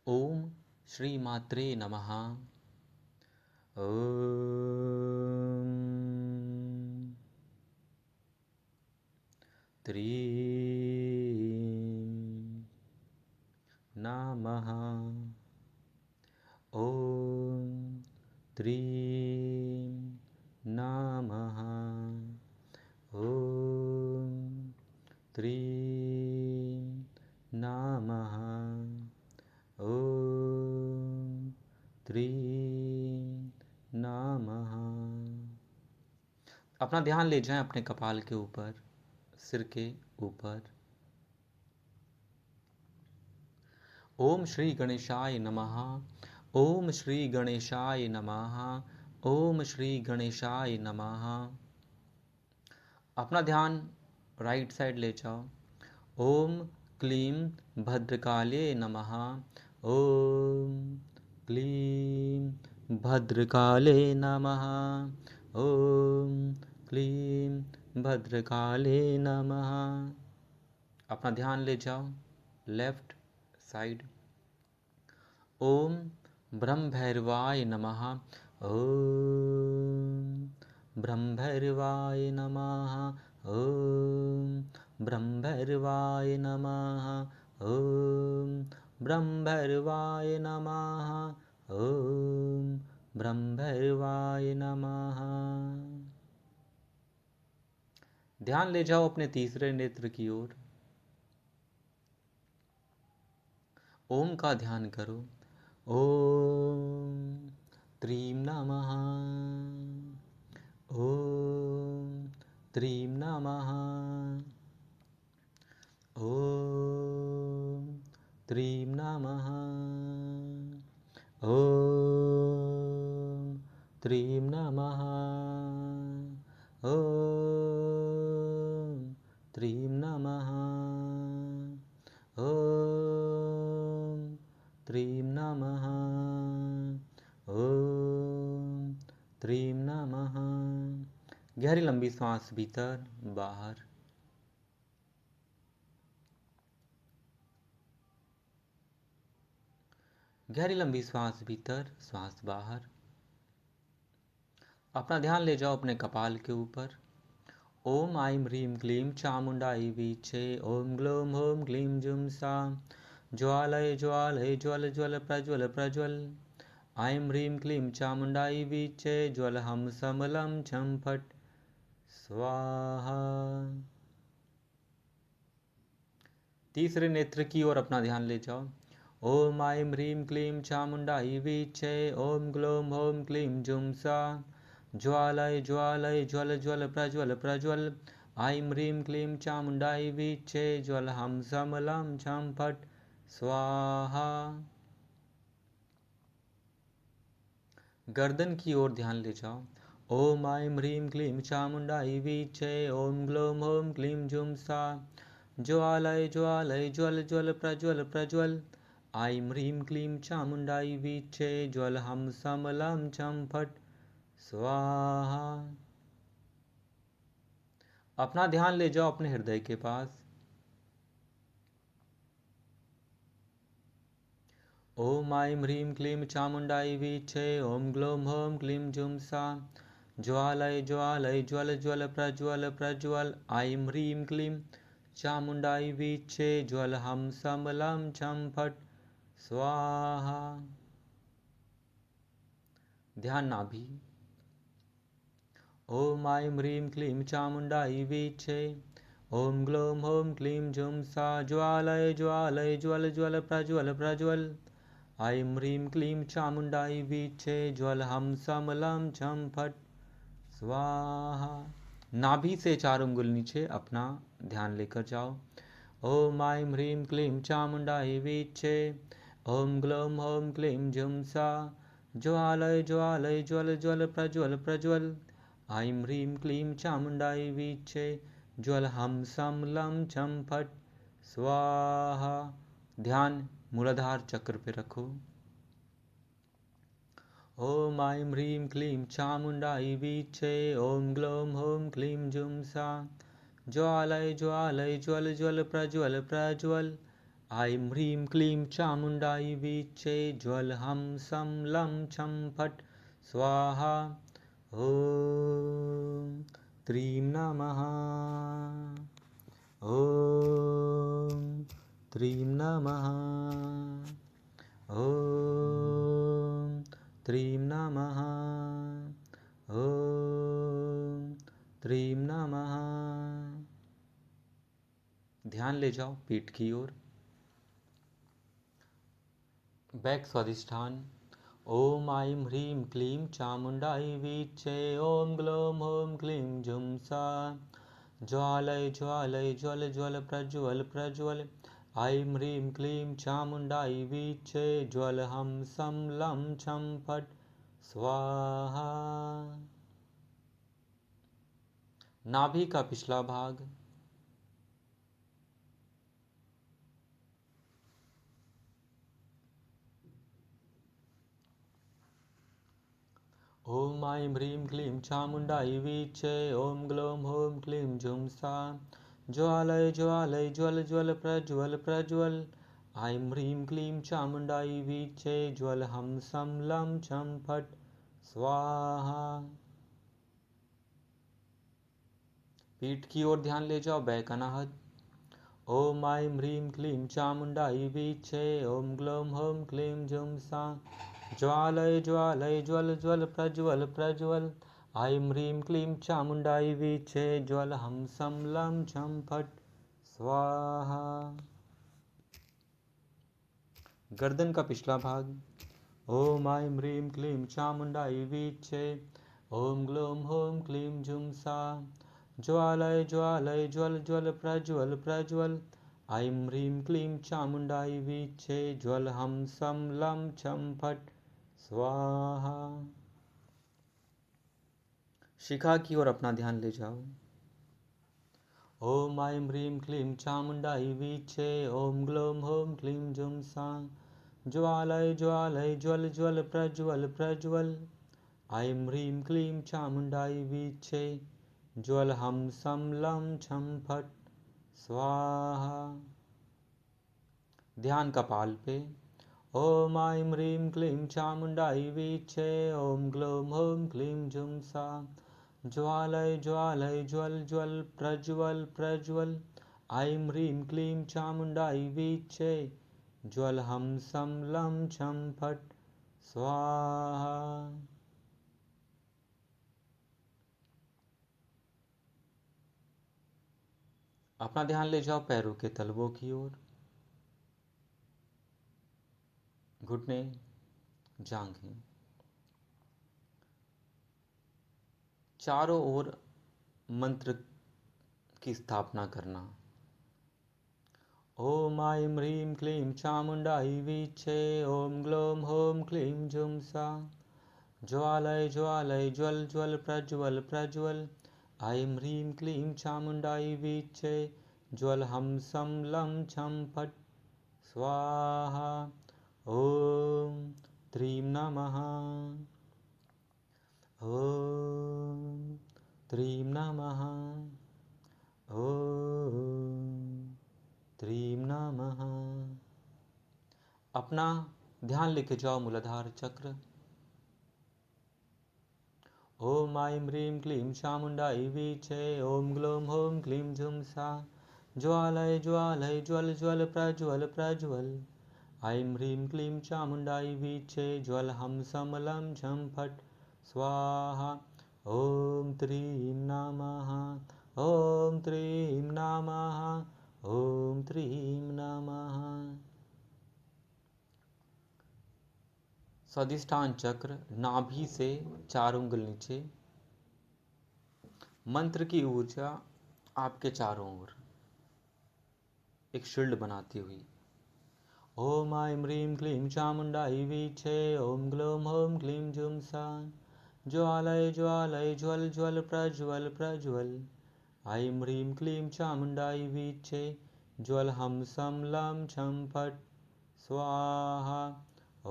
ओम श्री मात्रे नमः। ओम त्रीं नमः। ओम त्रीं नमः। ओम त्रीं नमः। ओम त्रीं नमः। अपना ध्यान ले जाएं अपने कपाल के ऊपर, सिर के ऊपर। ओम श्री गणेशाय नमः। ओम श्री गणेशाय नमः। ओम श्री गणेशाय नमः। अपना ध्यान राइट साइड ले जाओ। ओम क्लीं भद्रकाले नमः। ओम क्लीं भद्रकाले नमः। ओम क्लीं भद्रकाले नमः। अपना ध्यान ले जाओ लेफ्ट साइड। ओम ब्रह्म भैरवाय नमः। ओम ब्रह्म भैरवाय नमः। ओम ब्रह्म भैरवाय नमः। ओम ब्रह्म भैरवाय नमः। ओम ब्रह्म भैरवाय नमः। ध्यान ले जाओ अपने तीसरे नेत्र की ओर। ओम का ध्यान करो। ओम त्रीं नमः। ओम त्रीं नमः। ओम त्रीं नमः। ओम त्रीं नमः। ओम त्रीं नमः। ओम त्रीं नमः। ओम त्रीं नमः। गहरी लंबी सांस भीतर बाहर। गहरी लंबी सांस भीतर, सांस बाहर। अपना ध्यान ले जाओ अपने कपाल के ऊपर। ओम ऐं ह्रीं क्लीं चामुण्डायै वीचे। ओम ग्लौं हौं क्लीं जुं सा। ज्वालय ज्वालय ज्वल ज्वल प्रज्वल प्रज्वल। ऐं ह्रीं क्लीं चामुण्डायै वीचे। ज्वलहं समलं छं फट् स्वाहा। तीसरे नेत्र की ओर अपना ध्यान ले जाओ। ओम ऐं ह्रीं क्लीं चामुण्डायै वीचे। ओम ग्लौं हौं क्लीं जुं सा। ज्वालय ज्वालय ज्वल ज्वल प्रज्वल प्रज्वल। ऐं ह्रीं क्लीं चामुण्डायै वीचे। ज्वलहं समलं छं फट् स्वाहा। गर्दन की ओर ध्यान ले जाओ। ओम ऐं ह्रीं क्लीं चामुण्डायै वीचे। ओम ग्लौं हौं क्लीं जुं सा। ज्वालय ज्वालय ज्वल ज्वल प्रज्वल प्रज्वल। ऐं ह्रीं क्लीं चामुण्डायै वीचे। ज्वलहं समलं छं फट् स्वाहा। अपना ध्यान ले जाओ अपने हृदय के पास। ओम ऐं ह्रीं क्लीं चामुण्डायै वीचे। ओम ग्लौं हौं क्लीं जुं सा। ज्वालय ज्वालय ज्वल ज्वल प्रज्वल प्रज्वल। ऐं ह्रीं क्लीं चामुण्डायै वीचे। ज्वलहं समलं छं फट् स्वाहा। ध्यान नाभि। ओम ऐं ह्रीं क्लीं चामुण्डायै वीचे। ओम ग्लौं हौं क्लीं जुं सा। ज्वालय ज्वालय ज्वल ज्वल प्रज्वल प्रज्वल। ऐं ह्रीं क्लीं चामुण्डायै वीचे। ज्वलहं समलं छं फट् स्वाहा। नाभि से 4 उंगल नीचे अपना ध्यान लेकर जाओ। ओम ऐं ह्रीं क्लीं चामुण्डायै वीचे। ओम ग्लौं हौं क्लीं जुं सा। ज्वालय ज्वालय ज्वल ज्वल प्रज्वल प्रज्वल। ऐं ह्रीं क्लीं चामुण्डायै वीचे। ज्वलहं समलं छं फट् स्वाहा। ध्यान मूलाधार चक्र पे रखो। ओम ऐं ह्रीं क्लीं चामुण्डायै वीचे। ओम ग्लौं हौं क्लीं जुं सा। ज्वालय ज्वालय ज्वल ज्वल प्रज्वल प्रज्वल। ऐं ह्रीं क्लीं चामुण्डायै वीचे ज्वलहं सं लं छं फट् स्वाहा। ॐ त्रीं नमः। ॐ त्रीं नमः। ॐ त्रीं नमः। ॐ त्रीं नमः। ध्यान ले जाओ पीठ की ओर। बैक स्वादिष्ठान। ओम ऐं ह्रीं क्लीं चामुण्डायै वीचे ॐ ग्लौं ह्रीं क्लीं जुं सा ज्वालय ज्वालय ज्वल ज्वल प्रज्वल प्रज्वल। ऐं ह्रीं क्लीं चामुण्डायै वीचे ज्वलहं सं लं छं फट् स्वाहा। नाभि का पिछला भाग। ओम ऐं ह्रीं क्लीं चामुण्डायै वीचे ॐ ग्लौं ह्रीं क्लीं जुं सा ज्वालय ज्वालय ज्वल ज्वल प्रज्वल प्रज्वल। ऐं ह्रीं क्लीं चामुण्डायै वीचे ज्वलहं सं लं छं फट् स्वाहा। पीठ की ओर ध्यान ले जाओ। बैक अनाहत। ओम ऐं ह्रीं क्लीं चामुण्डायै वीचे ॐ ग्लौं ह्रीं क्लीं जुं सा ज्वालय ज्वालय ज्वल ज्वल प्रज्वल प्रज्वल। ऐं ह्रीं क्लीं चामुण्डायै वीचे ज्वलहं सं लं छं फट् स्वाहा। गर्दन का पिछला भाग। ओम ऐं ह्रीं क्लीं चामुण्डायै वीचे ॐ ग्लौं ह्रीं क्लीं जुं सा ज्वालय ज्वालय ज्वल ज्वल प्रज्वल प्रज्वल। ऐं ह्रीं क्लीं चामुण्डायै वीचे ज्वलहं सं लं छं फट् स्वाहा। शिखा की ओर अपना ध्यान ले जाओ। ओम ऐं ह्रीं क्लीं चामुण्डायै वीचे ॐ ग्लौं ह्रीं क्लीं जुं सा ज्वालय ज्वालय ज्वल ज्वल प्रज्वल प्रज्वल। ऐं ह्रीं क्लीं चामुण्डायै वीचे ज्वलहं सं लं छं फट् स्वाहा। ध्यान कपाल पे। ओम ऐं ह्रीं क्लीं चामुण्डायै वीचे ॐ ग्लौं ह्रीं क्लीं जुं सा ज्वालय ज्वालय ज्वल ज्वल प्रज्वल प्रज्वल। ऐं ह्रीं क्लीं चामुण्डायै वीचे ज्वलहं सं लं छं फट् स्वाहा। अपना ध्यान ले जाओ पैरों के तलवों की ओर। घुटने जांघें चारों ओर मंत्र की स्थापना करना। ओम ऐं ह्रीं क्लीं चामुण्डायै वीचे ॐ ग्लौं ह्रीं क्लीं जुं सा ज्वालय ज्वालय ज्वल ज्वल प्रज्वल प्रज्वल। ऐं ह्रीं क्लीं चामुण्डायै वीचे ज्वलहं सं लं छं फट् स्वाहा। ॐ त्रीं नमः। ॐ त्रीं नमः। ॐ त्रीं नमः। अपना ध्यान लेके जाओ मूलाधार चक्र। ओम ऐं ह्रीं क्लीं चामुण्डायै वीचे ॐ ग्लौं ह्रीं क्लीं जुं सा ज्वालय ज्वालय ज्वल ज्वल प्रज्वल प्रज्वल। ऐं ह्रीं क्लीं चामुण्डायै वीचे ज्वलहं सं लं छं फट् स्वाहा। ॐ त्रीं नमः। ॐ त्रीं नमः। ॐ त्रीं नमः। स्वादिष्ठान चक्र नाभि से 4 उंगल नीचे। मंत्र की ऊर्जा आपके चारों ओर एक शील्ड बनाती हुई। ओम ऐं ह्रीं क्लीं चामुण्डायै वीचे ॐ ग्लौं ह्रीं क्लीं जुं सा ज्वालय ज्वालय ज्वल ज्वल प्रज्वल प्रज्वल। ऐं ह्रीं क्लीं चामुण्डायै वीचे ज्वलहं सं लं छं फट् स्वाहा।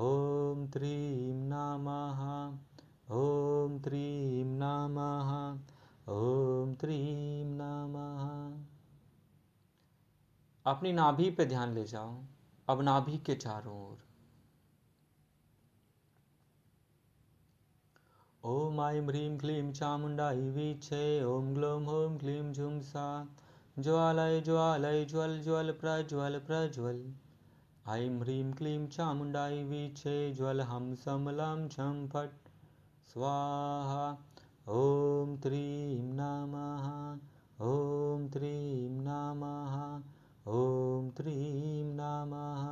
ॐ त्रीं नमः। ॐ त्रीं नमः। ॐ त्रीं नमः। अपनी नाभि पे ध्यान ले जाओ, अब नाभि के चारों ओर। ओम ऐं ह्रीं क्लीं चामुण्डायै वीचे, ओम ग्लौं हौं क्लीं झुं सा, ज्वालय ज्वालय ज्वल ज्वल प्रज्वल प्रज्वल। ऐं ह्रीं क्लीं चामुण्डायै वीचे, ज्वल हम सम लं छं फट् स्वाहा। ॐ त्रीं नमः, ॐ त्रीं नमः, ॐ त्रीं नमः।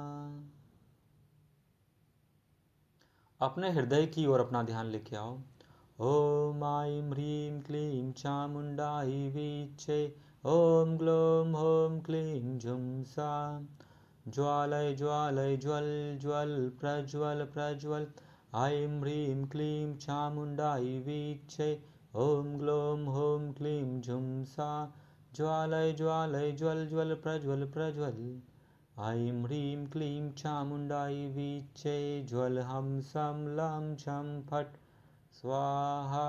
अपने हृदय की ओर अपना ध्यान लेके आओ। ओम ऐं ह्रीं क्लीं चामुण्डायै वीचे, ओम ग्लौं हौं क्लीं झुं सा, ज्वालय ज्वालय ज्वल ज्वल प्रज्वल प्रज्वल। ऐं ह्रीं क्लीं चामुण्डायै वीचे, ओम ग्लौं हौं क्लीं झुं सा, ज्वालय ज्वालय ज्वल ज्वल प्रज्वल प्रज्वल। ऐं ह्रीं क्लीं चामुण्डायै वीचे, ज्वल हम सम लं छं फट् स्वाहा।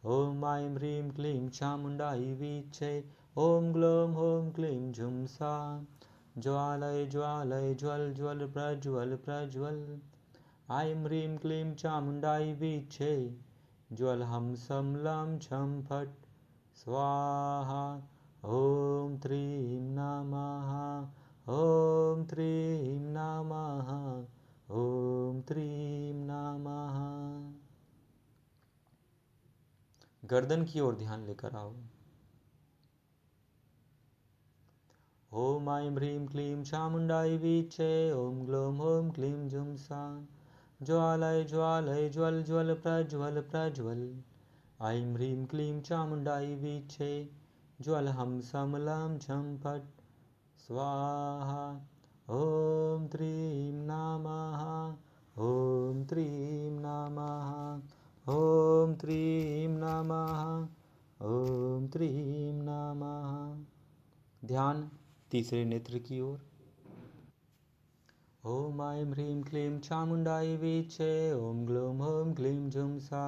ॐ ऐं ह्रीं क्लीं चामुण्डायै वीचे, ॐ ग्लौं हौं क्लीं झुं सा, ज्वालय ज्वालय ज्वल ज्वल प्रज्वल प्रज्वल। ऐं ह्रीं क्लीं चामुण्डायै वीचे, ज्वल हम सम लं छं फट् स्वाहा। ॐ त्रीं नमः, ॐ त्रीं नमः, ॐ त्रीं नमः। गर्दन की ओर ध्यान लेकर आओ। ओम ऐं ह्रीं क्लीं चामुण्डायै वीचे, ओम ग्लौं हौं क्लीं झुं सा, ज्वालय ज्वालय ज्वल ज्वल प्रज्वल प्रज्वल। ऐं ह्रीं क्लीं चामुण्डायै वीचे, ज्वल हम सम लं छं फट् स्वाहा। ॐ त्रीं नमः, ॐ त्रीं नमः, ॐ त्रीं नमः, ॐ त्रीं नमः। ध्यान तीसरे नेत्र की ओर। ओम ऐं ह्रीं क्लीं चामुण्डायै वीचे, ओम ग्लौं हौं क्लीं झुं सा,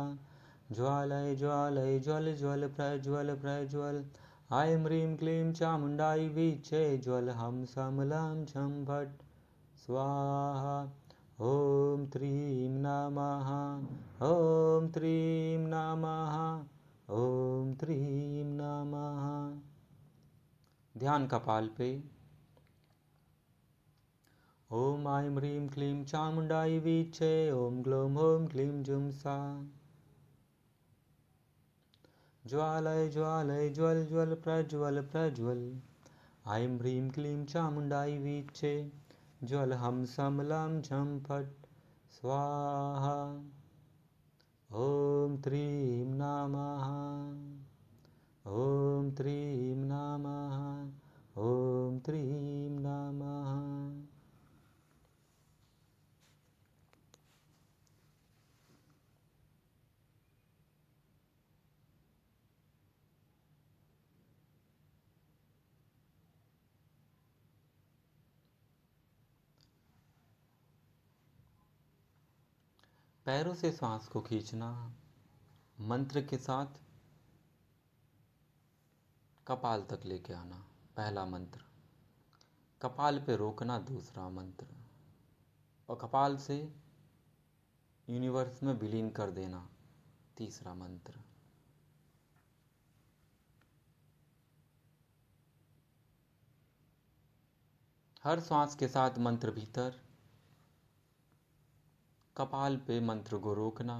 ज्वालय ज्वालय ज्वल ज्वल प्रज्वल प्रज्वल। ऐं ह्रीं क्लीं चामुण्डायै वीचे, ज्वल हम सम लं छं फट् स्वाहा। ॐ त्रीं नमः, ॐ त्रीं नमः, ॐ त्रीं नमः। ध्यान कपाल पे। ओम ऐं ह्रीं क्लीं चामुण्डायै वीचे, ओम ग्लौं हौं क्लीं झुं सा, ज्वालय ज्वालय ज्वल ज्वल प्रज्वल प्रज्वल। ऐं ह्रीं क्लीं चामुण्डायै वीचे, ज्वल हम सम लं छं फट् स्वाहा। ॐ त्रीं नमः, ॐ त्रीं नमः, ॐ त्रीं नमः। पैरों से सांस को खींचना, मंत्र के साथ कपाल तक लेके आना। पहला मंत्र, कपाल पे रोकना। दूसरा मंत्र, और कपाल से यूनिवर्स में विलीन कर देना। तीसरा मंत्र। हर श्वास के साथ मंत्र भीतर, कपाल पे मंत्र को रोकना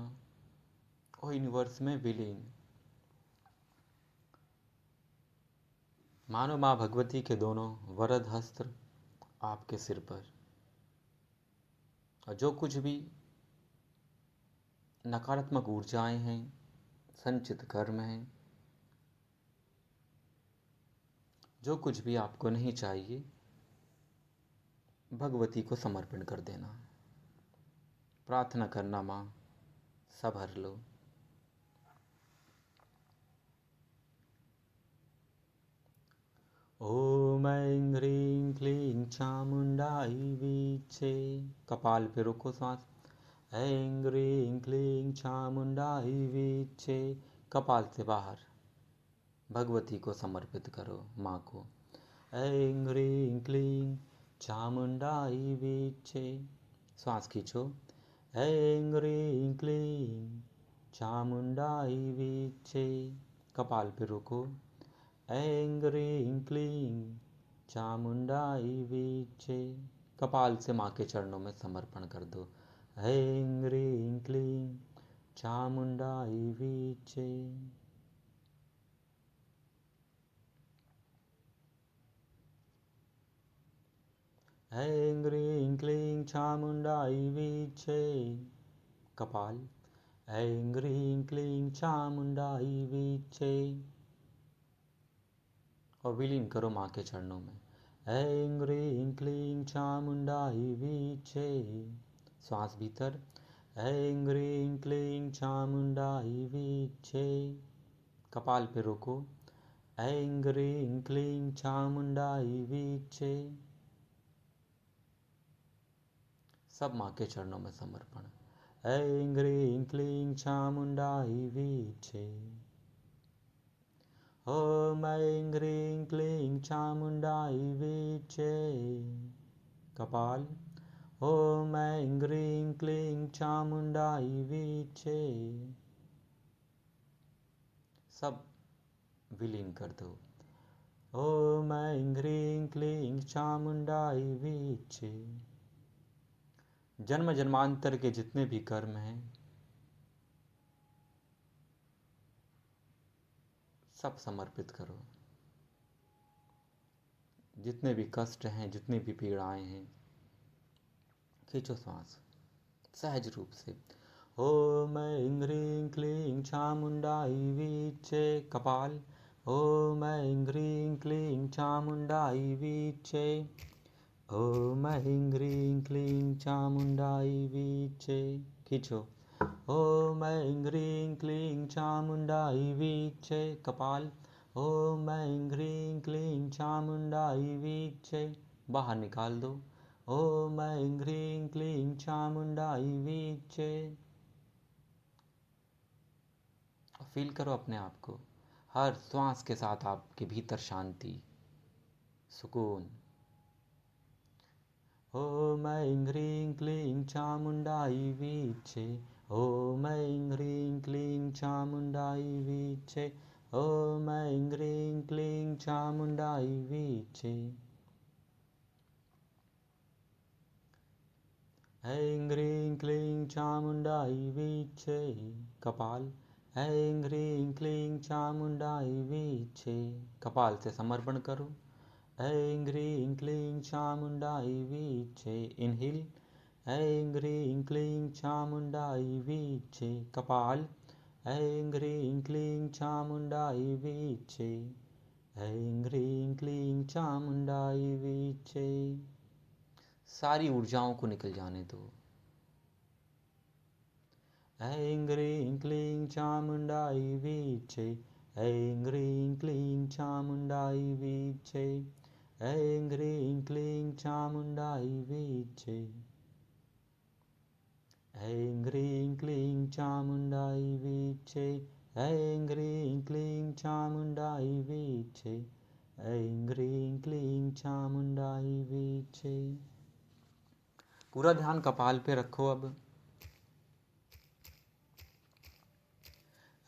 और यूनिवर्स में विलीन। मानो माँ भगवती के दोनों वरद हस्त आपके सिर पर, और जो कुछ भी नकारात्मक ऊर्जाएं हैं, संचित कर्म हैं, जो कुछ भी आपको नहीं चाहिए, भगवती को समर्पण कर देना। प्रार्थना करना, माँ सब हर लो। ओम ऐं ह्रीं क्लीं चामुण्डायै वीचे, कपाल पे रोको सांस। ऐं ह्रीं क्लीं चामुण्डायै वीचे, कपाल से बाहर। भगवती को समर्पित करो, माँ को। ऐं ह्रीं क्लीं चामुण्डाई वीचे। श्वास खींचो। ऐं ह्रीं क्लीं चामुण्डाई वीचे। कपाल पे रोको। ऐं ह्रीं क्लीं चामुण्डाई वीचे। कपाल से माँ के चरणों में समर्पण कर दो। ऐं ह्रीं क्लीं चामुण्डाई वीचे। ऐं ह्रीं क्लीं चामुण्डाई वीचे। कपाल। ऐं ह्रीं क्लीं चामुण्डाई वीचे। और विलीन करो माँ के चरणों में। ऐं ह्रीं क्लीं चामुण्डाई वीचे। श्वास भीतर। ऐं ह्रीं क्लीं चामुण्डाई वीचे। कपाल पे रोको। ऐं ह्रीं क्लीं चामुण्डाई वीचे। सब माँ के चरणों में समर्पण। ऐं ह्रीं क्लीं चामुण्डाई वीचे। ॐ ऐं ह्रीं क्लीं चामुण्डाई वीचे। कपाल। ॐ ऐं ह्रीं क्लीं चामुण्डाई वीचे। सब विलीन कर दो। ॐ ऐं ह्रीं क्लीं चामुण्डाई वीचे। जन्म जन्मांतर के जितने भी कर्म हैं सब समर्पित करो। जितने भी कष्ट हैं, जितनी भी पीड़ाएं हैं, खींचो सांस सहज रूप से। ॐ ऐं ह्रीं क्लीं चामुण्डाई वीचे। कपाल। ॐ ऐं ह्रीं क्लीं चामुण्डाई वीचे। ॐ ऐं ह्रीं क्लीं चामुण्डाई वीचे। खींचो। ॐ ऐं ह्रीं क्लीं चामुण्डाई वीचे। कपाल। ॐ ऐं ह्रीं क्लीं चामुण्डाई वीचे। बाहर निकाल दो। ॐ ऐं ह्रीं क्लीं चामुण्डाई वीचे। फील करो अपने आप को। हर श्वास के साथ आपके भीतर शांति, सुकून। ॐ ऐं ह्रीं क्लीं चामुण्डाई वीचे। ॐ ऐं ह्रीं क्लीं चामुण्डाई वीचे। ॐ ऐं ह्रीं क्लीं चामुण्डाई वीचे। ऐं ह्रीं क्लीं चामुण्डाई वीचे। कपाल। ऐं ह्रीं क्लीं चामुण्डाई वीचे। कपाल से समर्पण करो। ऐं ह्रीं क्लीं चामुण्डाई वीचे। इनहेल। ऐं ह्रीं क्लीं चामुण्डाई वीचे। कपाल। ऐं ह्रीं क्लीं चामुण्डाई वीचे। ऐं ह्रीं क्लीं चामुण्डाई वीचे। सारी ऊर्जाओं को निकल जाने दो। ऐं ह्रीं क्लीं चामुण्डाई वीचे। ऐं ह्रीं क्लीं चामुण्डाई वीचे। ऐं ह्रीं क्लीं चामुण्डाई वीचे। ऐं ह्रीं क्लीं चामुण्डाई वीचे। ऐं ह्रीं क्लीं चामुण्डाई वीचे। ऐं ह्रीं क्लीं चामुण्डाई वीचे। पूरा ध्यान कपाल पे रखो अब।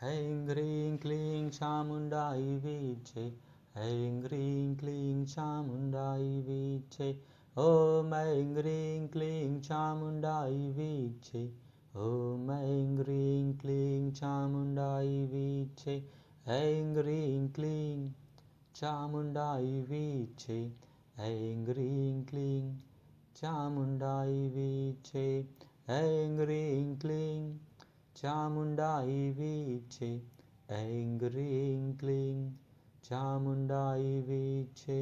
ऐं ह्रीं क्लीं चामुण्डाई वीचे। ऐं ह्रीं क्लीं चामुण्डाई वीचे। ॐ ऐं ह्रीं क्लीं चामुण्डाई वीचे। ॐ ऐं ह्रीं क्लीं चामुण्डाई वीचे। ऐं ह्रीं क्लीं चामुण्डाई वीचे। ऐं ह्रीं क्लीं चामुण्डाई वीचे। ऐं ह्रीं क्लीं चामुण्डाई वीचे। ऐं ह्रीं क्लीं चामुण्डाई वीचे।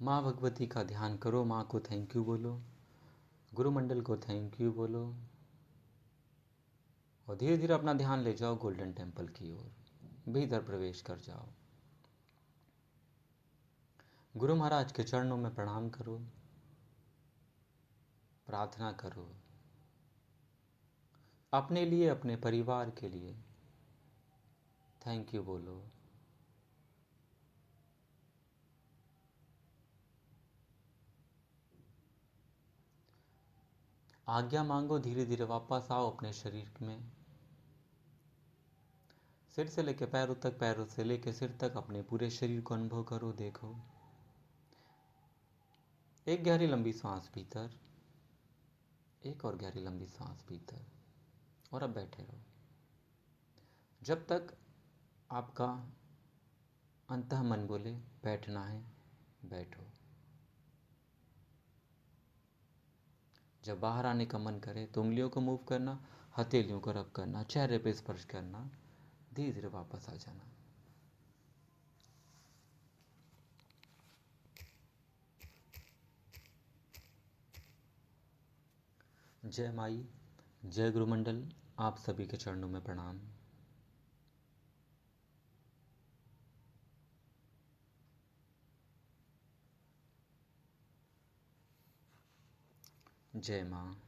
माँ भगवती का ध्यान करो, माँ को थैंक यू बोलो, गुरुमंडल को थैंक यू बोलो और धीरे धीरे अपना ध्यान ले जाओ गोल्डन टेम्पल की ओर, भीतर प्रवेश कर जाओ। गुरु महाराज के चरणों में प्रणाम करो, प्रार्थना करो अपने लिए, अपने परिवार के लिए थैंक यू बोलो। आज्ञा मांगो, धीरे धीरे वापस आओ अपने शरीर में। सिर से लेकर पैरों तक, पैरों से लेकर सिर तक अपने पूरे शरीर को अनुभव करो, देखो। एक गहरी लंबी सांस भीतर, एक और गहरी लंबी सांस भीतर, और अब बैठे रहो। जब तक आपका अंतः मन बोले बैठना है, बैठो। जब बाहर आने का मन करे तो उंगलियों को मूव करना, हथेलियों को रब करना, चेहरे पे स्पर्श करना, धीरे धीरे वापस आ जाना। जय माई, जय गुरुमंडल, आप सभी के चरणों में प्रणाम। जय माँ।